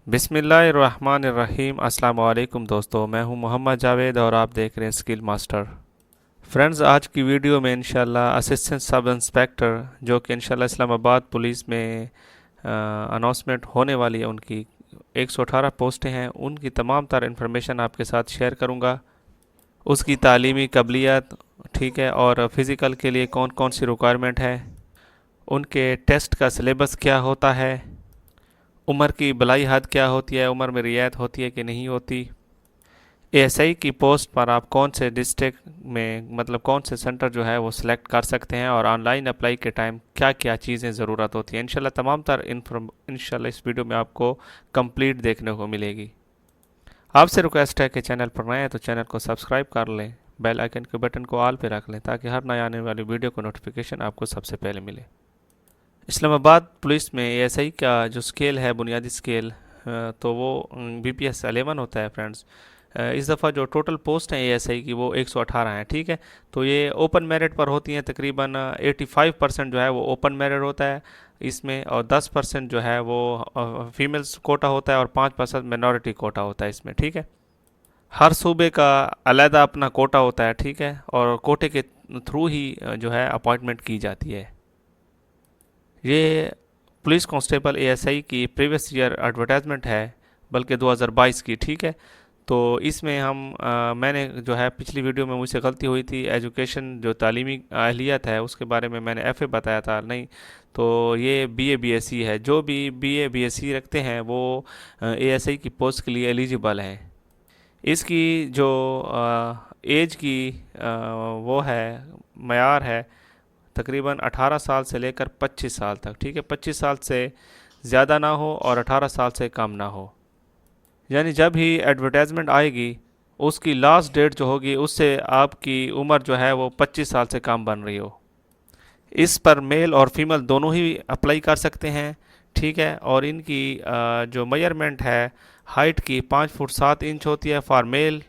बिस्मिल्लाहिर्रहमानिर्रहीम। अस्सलाम वालेकुम दोस्तों, मैं हूं मोहम्मद जावेद और आप देख रहे हैं स्किल मास्टर। फ्रेंड्स, आज की वीडियो में इंशाल्लाह असिस्टेंट सब इंस्पेक्टर जो कि इंशाल्लाह इस्लामाबाद पुलिस में अनाउंसमेंट होने वाली है, उनकी 118 पोस्टें हैं, उनकी तमाम तार इन्फॉर्मेशन आपके साथ शेयर करूंगा। उसकी तालीमी काबिलियत, ठीक है, और फ़िज़िकल के लिए कौन कौन सी रिक्वायरमेंट है, उनके टेस्ट का सिलेबस क्या होता है, उम्र की बलाई हद क्या होती है, उम्र में रियायत होती है कि नहीं होती, एएसआई की पोस्ट पर आप कौन से डिस्ट्रिक्ट में, मतलब कौन से सेंटर जो है वो सिलेक्ट कर सकते हैं, और ऑनलाइन अप्लाई के टाइम क्या क्या चीज़ें ज़रूरत होती हैं। इंशाल्लाह तमाम तर इंशाल्लाह इस वीडियो में आपको कंप्लीट देखने को मिलेगी। आपसे रिक्वेस्ट है कि चैनल पर नए हैं तो चैनल को सब्सक्राइब कर लें, बेल आइकन के बटन को ऑल पे रख लें ताकि हर नए आने वाली वीडियो को नोटिफिकेशन आपको सबसे पहले मिले। इस्लामाबाद पुलिस में एएसआई का जो स्केल है, बुनियादी स्केल, तो वो बीपीएस 11 होता है फ्रेंड्स। इस दफ़ा जो टोटल पोस्ट हैं एएसआई की वो 118 हैं, ठीक है। तो ये ओपन मेरिट पर होती हैं, तकरीबन 85% जो है वो ओपन मेरिट होता है इसमें, और 10% जो है वो फीमेल्स कोटा होता है, और 5% मिनॉरिटी कोटा होता है इसमें, ठीक है। हर सूबे का अलहदा अपना कोटा होता है, ठीक है, और कोटे के थ्रू ही जो है अपॉइंटमेंट की जाती है। ये पुलिस कांस्टेबल एएसआई की प्रीवियस ईयर एडवर्टाइजमेंट है, बल्कि 2022 की, ठीक है। तो इसमें मैंने जो है पिछली वीडियो में मुझसे गलती हुई थी, एजुकेशन जो तालीमी अहलियत है उसके बारे में मैंने एफए बताया था, नहीं। तो ये बीए बीएससी है, जो भी बीए बीएससी रखते हैं वो एएसआई की पोस्ट के लिए एलिजिबल हैं। इसकी जो एज की वो है, मयार है तकरीबन 18 साल से लेकर 25 साल तक, ठीक है। 25 साल से ज़्यादा ना हो और 18 साल से कम ना हो। यानी जब ही एडवर्टाइजमेंट आएगी उसकी लास्ट डेट जो होगी उससे आपकी उम्र जो है वो 25 साल से कम बन रही हो। इस पर मेल और फीमेल दोनों ही अप्लाई कर सकते हैं, ठीक है। और इनकी जो मेजरमेंट है हाइट की 5 फुट 7 इंच होती है फॉर मेल,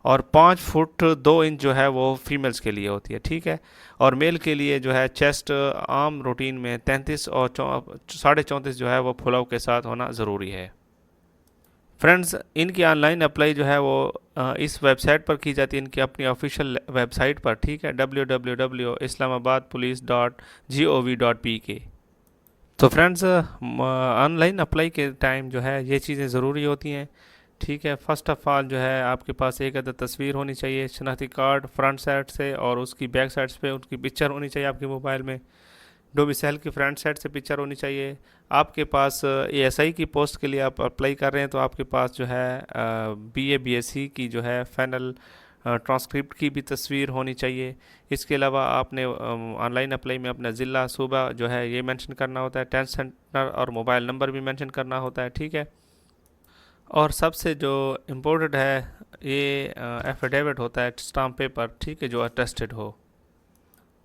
और 5 फुट 2 इंच जो है वो फीमेल्स के लिए होती है, ठीक है। और मेल के लिए जो है चेस्ट आम रूटीन में 33 और 34.5 जो है वो फुलाव के साथ होना ज़रूरी है। फ्रेंड्स, इनकी ऑनलाइन अप्लाई जो है वो इस वेबसाइट पर की जाती है, इनकी अपनी ऑफिशियल वेबसाइट पर, ठीक है, www.islamabadpolice.gov.pk। तो फ्रेंड्स, ऑनलाइन अप्लाई के टाइम जो है ये चीज़ें ज़रूरी होती हैं, ठीक है। फर्स्ट ऑफ ऑल जो है आपके पास एक अदद तस्वीर होनी चाहिए शनाख्ती कार्ड फ्रंट साइड से, और उसकी बैक साइड पे उसकी पिक्चर होनी चाहिए आपके मोबाइल में। डोमिसाइल की फ्रंट साइड से पिक्चर होनी चाहिए। आपके पास एएसआई की पोस्ट के लिए आप अप्लाई कर रहे हैं तो आपके पास जो है बीए बीएससी की जो है फाइनल ट्रांसक्रिप्ट की भी तस्वीर होनी चाहिए। इसके अलावा आपने ऑनलाइन अप्लाई में अपना ज़िला सूबा जो है ये मेंशन करना होता है, टेंथ सेंटर और मोबाइल नंबर भी मेंशन करना होता है, ठीक है। और सबसे जो इम्पोर्टेंट है ये एफिडेविट होता है, स्टाम्प पेपर, ठीक है, जो अटेस्टेड हो।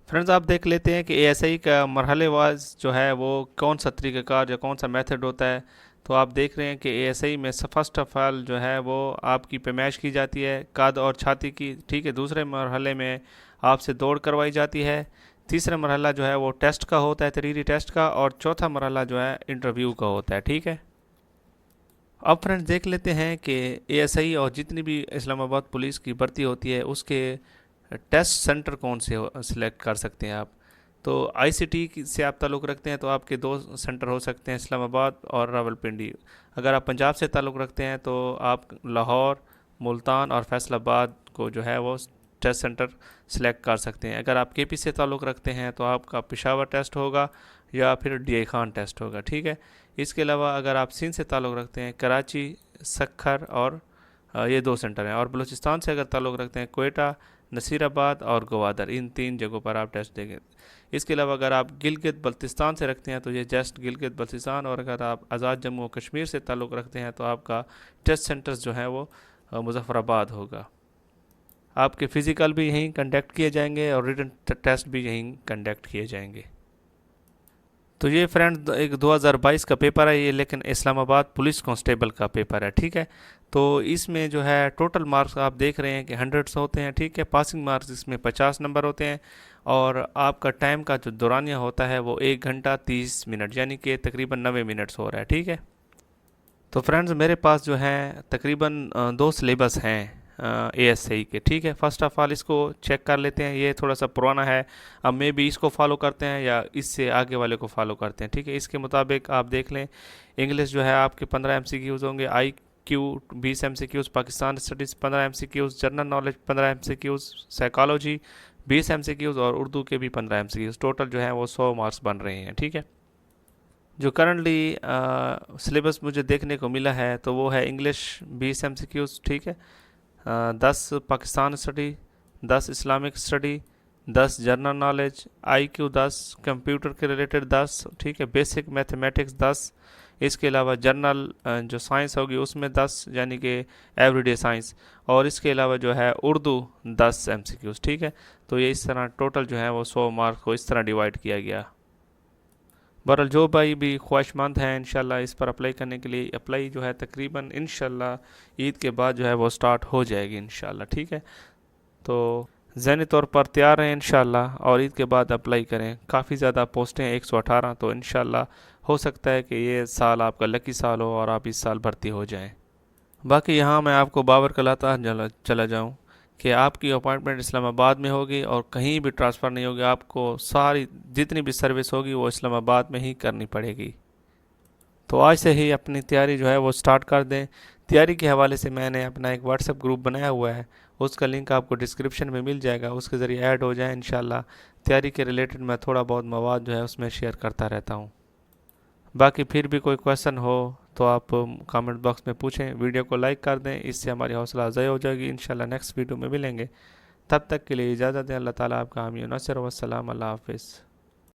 फ्रेंड्स, आप देख लेते हैं कि एएसआई का मरहले वाइज जो है वो कौन सा तरीक़ाकार या कौन सा मेथड होता है। तो आप देख रहे हैं कि एएसआई में फर्स्ट ऑफ ऑल जो है वो आपकी पैमाइश की जाती है कद और छाती की, ठीक है। दूसरे मरहले में आपसे दौड़ करवाई जाती है। तीसरा मरहला जो है वो टेस्ट का होता है, तहरीरी टेस्ट का, और चौथा मरहला जो है इंटरव्यू का होता है, ठीक है। अब फ्रेंड्स देख लेते हैं कि एएसआई और जितनी भी इस्लामाबाद पुलिस की भर्ती होती है उसके टेस्ट सेंटर कौन से सिलेक्ट कर सकते हैं आप। तो आईसीटी से आप ताल्लुक़ रखते हैं तो आपके दो सेंटर हो सकते हैं, इस्लामाबाद और रावलपिंडी। अगर आप पंजाब से ताल्लुक़ रखते हैं तो आप लाहौर, मुल्तान और फैसलाबाद को जो है वो टेस्ट सेंटर सेलेक्ट कर सकते हैं। अगर आप केपी से ताल्लुक़ रखते हैं तो आपका पेशावर टेस्ट होगा या फिर डीआई खान टेस्ट होगा, ठीक है। इसके अलावा अगर आप सिंध से ताल्लुक़ रखते हैं, कराची, सखर और ये दो सेंटर हैं। और बलूचिस्तान से अगर ताल्लुक़ रखते हैं, कोयटा, नसीराबाद और गवादर, इन 3 जगहों पर आप टेस्ट देंगे। इसके अलावा अगर आप गिलगित बल्तिस्तान से रखते हैं तो ये जस्ट गिलगित बल्तिस्तान, और अगर आप आज़ाद जम्मू और कश्मीर से ताल्लुक़ रखते हैं तो आपका टेस्ट सेंटर्स जो है वो मुजफ़्फ़राबाद होगा। आपके फ़िज़िकल भी यहीं कंडक्ट किए जाएंगे और रिटन टेस्ट भी यहीं कंडक्ट किए जाएंगे। तो ये फ्रेंड एक 2022 का पेपर है ये, लेकिन इस्लामाबाद पुलिस कांस्टेबल का पेपर है, ठीक है। तो इसमें जो है टोटल मार्क्स आप देख रहे हैं कि 100 होते हैं, ठीक है। पासिंग मार्क्स इसमें 50 नंबर होते हैं, और आपका टाइम का जो दौरानिया होता है वो 1 घंटा 30 मिनट, यानी कि तकरीबन 90 मिनट्स हो रहा है, ठीक है। तो फ्रेंड्स मेरे पास जो है तकरीबन दो सिलेबस हैं ASCE के, ठीक है। फर्स्ट ऑफ ऑल इसको चेक कर लेते हैं, ये थोड़ा सा पुराना है, अब मे भी इसको फॉलो करते हैं या इससे आगे वाले को फॉलो करते हैं, ठीक है। इसके मुताबिक आप देख लें, इंग्लिश जो है आपके 15 MCQs होंगे, IQ 20 MCQs, Pakistan studies 15 MCQs, general knowledge 15 MCQs, psychology 20 MCQs और उर्दू के भी 15 MCQs। टोटल जो है वो 100 मार्क्स बन रहे हैं, ठीक है। जो करंटली सिलेबस मुझे देखने को मिला है तो वो है इंग्लिश 20 MCQs, ठीक है। 10 Pakistan study, 10 Islamic study, 10 general knowledge, IQ 10, computer के रिलेटेड 10, ठीक है। बेसिक मैथमेटिक्स 10, इसके अलावा जनरल जो साइंस होगी उसमें 10 यानी कि एवरीडे साइंस, और इसके अलावा जो है उर्दू 10 MCQs, ठीक है। तो ये इस तरह टोटल जो है वो 100 मार्क्स को इस तरह डिवाइड किया गया। बहरहाल जो भाई भी ख्वाहिशमंद हैं इंशाल्लाह इस पर अप्लाई करने के लिए, अप्लाई जो है तकरीबन इंशाल्लाह ईद के बाद जो है वो स्टार्ट हो जाएगी इंशाल्लाह, ठीक है। तो ज़हनी तौर पर तैयार हैं इंशाल्लाह और ईद के बाद अप्लाई करें। काफ़ी ज़्यादा पोस्टें हैं 118, तो इंशाल्लाह हो सकता है कि ये साल आपका लकी साल हो और आप इस साल भर्ती हो जाएं। बाकी यहाँ मैं आपको बावर कराता चला जाऊँ कि आपकी अपॉइंटमेंट इस्लामाबाद में होगी और कहीं भी ट्रांसफ़र नहीं होगी, आपको सारी जितनी भी सर्विस होगी वो इस्लामाबाद में ही करनी पड़ेगी। तो आज से ही अपनी तैयारी जो है वो स्टार्ट कर दें। तैयारी के हवाले से मैंने अपना एक व्हाट्सएप ग्रुप बनाया हुआ है, उसका लिंक आपको डिस्क्रिप्शन में मिल जाएगा, उसके ज़रिए ऐड हो जाए इंशाल्लाह। तैयारी के रिलेटेड मैं थोड़ा बहुत मवाद जो है उसमें शेयर करता रहता हूँ। बाकी फिर भी कोई क्वेश्चन हो तो आप कमेंट बॉक्स में पूछें, वीडियो को लाइक कर दें, इससे हमारी हौसला अफ़ज़ाई हो जाएगी। इंशाल्लाह नेक्स्ट वीडियो में मिलेंगे, तब तक के लिए इजाज़त दें। अल्लाह ताला आपका हामी नसर वस्सलाम, अल्लाह हाफ़िज़।